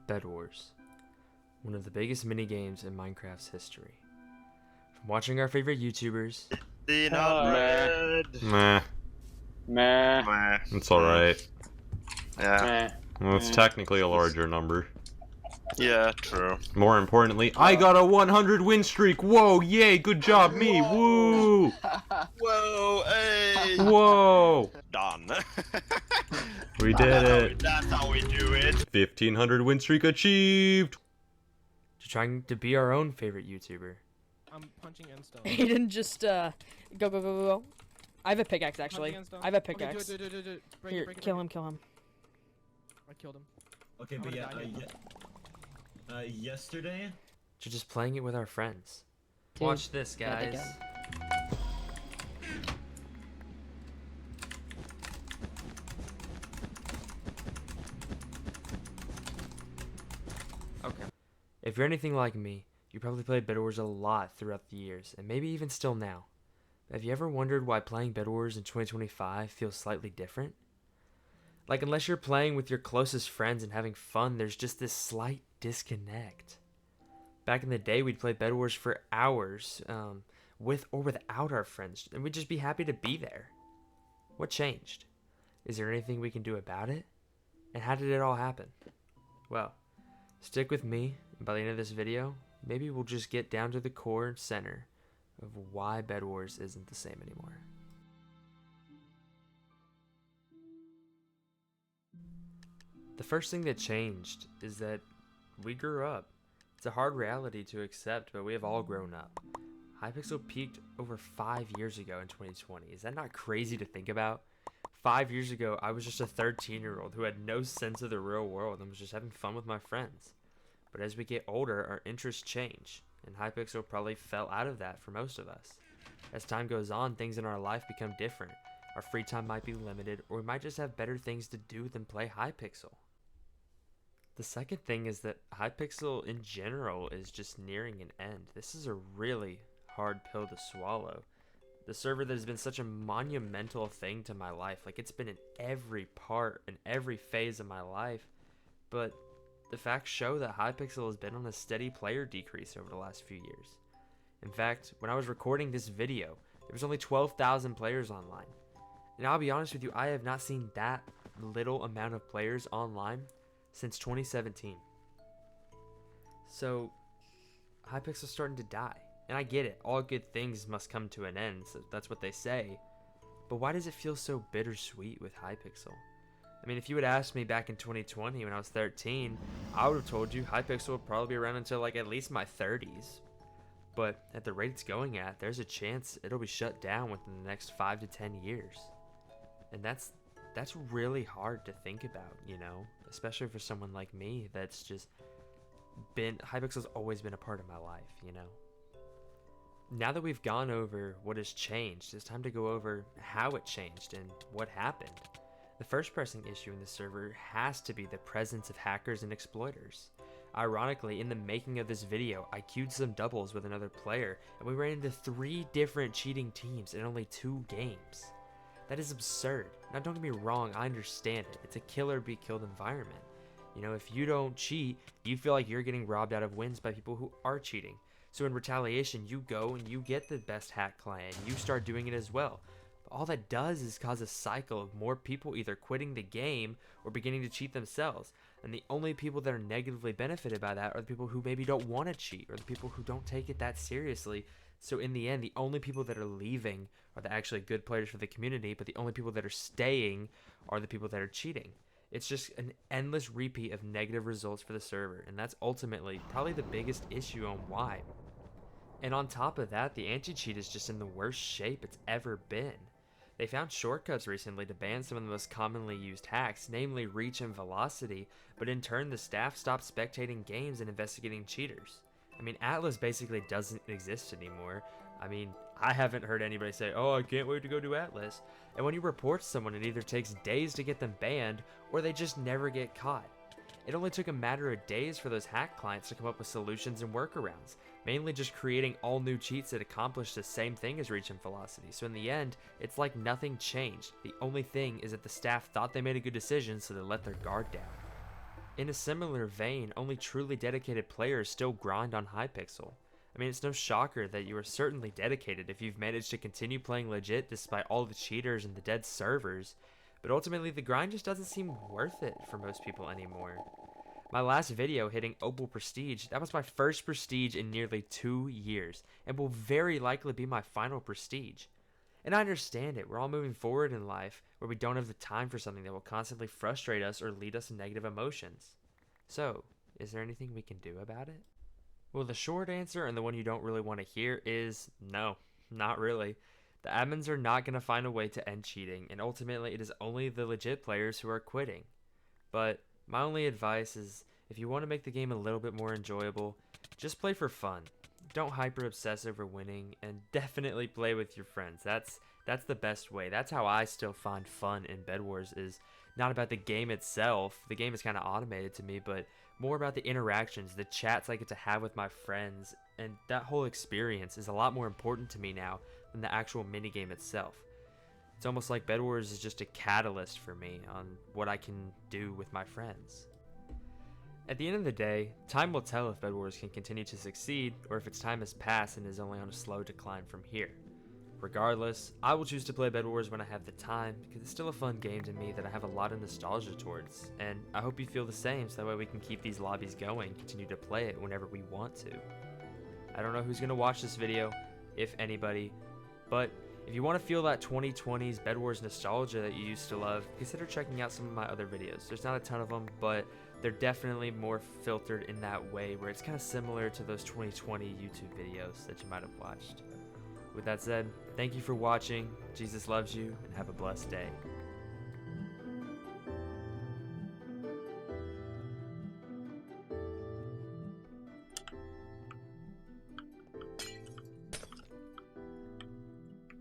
Bedwars, one of the biggest minigames in Minecraft's history. From watching our favorite YouTubers, Meh. It's alright. Yeah. Well, it's technically a larger number. Yeah, true. More importantly, I got a 100 win streak! Whoa, yay, good job, me! Woo! Whoa, hey! Whoa! Done. We did it! That's how we do it. 1500 win streak achieved! to trying to be our own favorite YouTuber. I'm punching end stone. Aiden just go. I have a pickaxe actually. I have a pickaxe. Okay, do it. Break Here, it. kill him. I killed him. Okay, I'm but gonna yeah, yesterday. To just playing it with our friends. Dude, Watch this, gotta guys. go. Okay. If you're anything like me, you probably played Bedwars a lot throughout the years, and maybe even still now. Have you ever wondered why playing Bedwars in 2025 feels slightly different? Like, unless you're playing with your closest friends and having fun, there's just this slight disconnect. Back in the day, we'd play Bedwars for hours, with or without our friends, and we'd just be happy to be there. What changed? Is there anything we can do about it? And how did it all happen? Well, stick with me, and by the end of this video, maybe we'll just get down to the core center of why Bedwars isn't the same anymore. The first thing that changed is that we grew up. It's a hard reality to accept, but we have all grown up. Hypixel peaked over 5 years ago in 2020. Is that not crazy to think about? 5 years ago, I was just a 13-year-old who had no sense of the real world and was just having fun with my friends. But as we get older, our interests change, and Hypixel probably fell out of that for most of us. As time goes on, things in our life become different. Our free time might be limited, or we might just have better things to do than play Hypixel. The second thing is that Hypixel in general is just nearing an end. This is a really hard pill to swallow. The server that has been such a monumental thing to my life, like it's been in every part and every phase of my life, but the facts show that Hypixel has been on a steady player decrease over the last few years. In fact, when I was recording this video, there was only 12,000 players online. And I'll be honest with you, I have not seen that little amount of players online since 2017. So, Hypixel's starting to die. And I get it, all good things must come to an end, so that's what they say. But why does it feel so bittersweet with Hypixel? I mean, if you had asked me back in 2020 when I was 13, I would have told you Hypixel would probably be around until like at least my 30s. But at the rate it's going at, there's a chance it'll be shut down within the next 5 to 10 years. And that's really hard to think about, you know, especially for someone like me that's just Hypixel's always been a part of my life, you know. Now that we've gone over what has changed, it's time to go over how it changed and what happened. The first pressing issue in the server has to be the presence of hackers and exploiters. Ironically, in the making of this video, I queued some doubles with another player, and we ran into 3 different cheating teams in only 2 games. That is absurd. Now don't get me wrong, I understand it. It's a kill or be killed environment. You know, if you don't cheat, you feel like you're getting robbed out of wins by people who are cheating. So in retaliation, you go and you get the best hack client, and you start doing it as well. But all that does is cause a cycle of more people either quitting the game or beginning to cheat themselves. And the only people that are negatively benefited by that are the people who maybe don't want to cheat, or the people who don't take it that seriously. So in the end, the only people that are leaving are the actually good players for the community, but the only people that are staying are the people that are cheating. It's just an endless repeat of negative results for the server, and that's ultimately probably the biggest issue on why. And on top of that, the anti-cheat is just in the worst shape it's ever been. They found shortcuts recently to ban some of the most commonly used hacks, namely reach and velocity, but in turn the staff stopped spectating games and investigating cheaters. I mean, Atlas basically doesn't exist anymore. I mean, I haven't heard anybody say, oh, I can't wait to go to Atlas. And when you report someone, it either takes days to get them banned, or they just never get caught. It only took a matter of days for those hack clients to come up with solutions and workarounds, mainly just creating all new cheats that accomplish the same thing as reach and velocity. So in the end, it's like nothing changed. The only thing is that the staff thought they made a good decision, so they let their guard down. In a similar vein, only truly dedicated players still grind on hypixel. I mean, it's no shocker that you are certainly dedicated if you've managed to continue playing legit despite all the cheaters and the dead servers, but ultimately the grind just doesn't seem worth it for most people anymore. My last video hitting Opal Prestige, that was my first Prestige in nearly 2 years, and will very likely be my final Prestige. And I understand it, we're all moving forward in life, where we don't have the time for something that will constantly frustrate us or lead us to negative emotions. So, is there anything we can do about it? Well, the short answer, and the one you don't really want to hear, is no, not really. The admins are not going to find a way to end cheating, and ultimately it is only the legit players who are quitting. But my only advice is, if you want to make the game a little bit more enjoyable, just play for fun. Don't hyper obsess over winning, and definitely play with your friends. That's the best way. That's how I still find fun in Bedwars, is not about the game itself. The game is kind of automated to me, but more about the interactions, the chats I get to have with my friends, and that whole experience is a lot more important to me now than the actual minigame itself. It's almost like Bedwars is just a catalyst for me on what I can do with my friends. At the end of the day, time will tell if Bedwars can continue to succeed, or if its time has passed and is only on a slow decline from here. Regardless, I will choose to play Bedwars when I have the time, because it's still a fun game to me that I have a lot of nostalgia towards, and I hope you feel the same, so that way we can keep these lobbies going, continue to play it whenever we want to. I don't know who's going to watch this video, if anybody, but if you want to feel that 2020s Bedwars nostalgia that you used to love, consider checking out some of my other videos. There's not a ton of them, but they're definitely more filtered in that way, where it's kind of similar to those 2020 YouTube videos that you might have watched. With that said, thank you for watching, Jesus loves you, and have a blessed day.